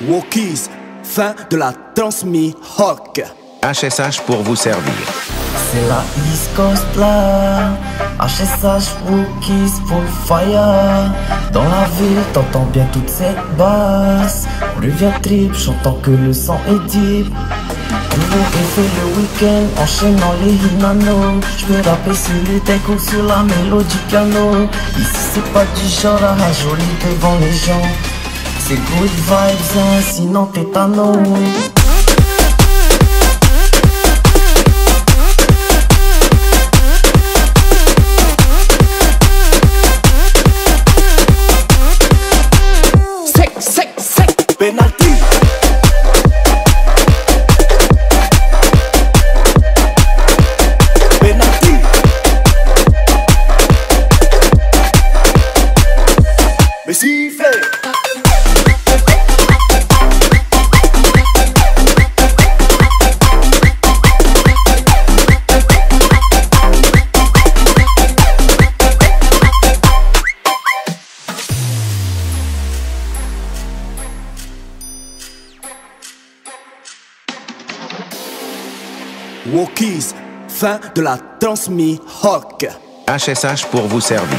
WOKEEZ, fin de la transmis Rock. HSH pour vous servir. C'est la East Coast là, HSH, WOKEEZ pour le fire. Dans la ville, t'entends bien toute cette basse. On devient trip, chantant que le sang est deep. Toujours fait le week-end, enchaînant les hinanos. J'peux rapper sur les decks ou sur la mélodie piano. Ici c'est pas du genre à rajoler devant les gens. C'est good vibes, hein, sinon t'es tano. Penalty. Penalty. Mais si fait. WOKEEZ, fin de la transmis Rock. HSH pour vous servir.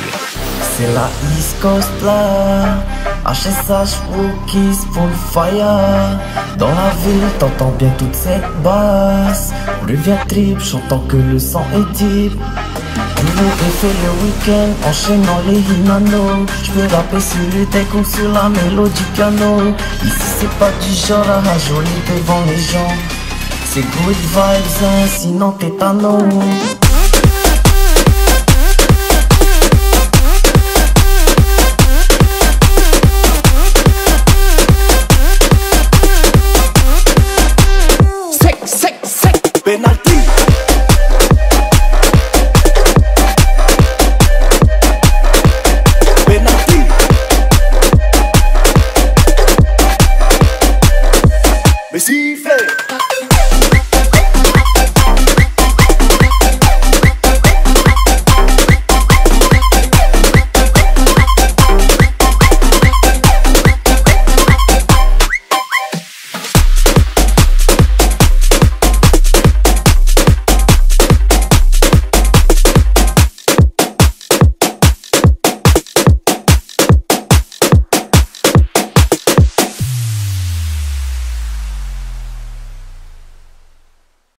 C'est la East Coast là, HSH, WOKEEZ pour le fire. Dans la ville, t'entends bien toute cette basse. On devient trip, chantant que le sang est deep. Toujours fait le week-end, enchaînant les hinanos. J'peux rapper sur le deck ou sur la mélodie piano. Ici c'est pas du genre à rajoler devant les gens. C'est good vibes, hein, sinon t'es tano.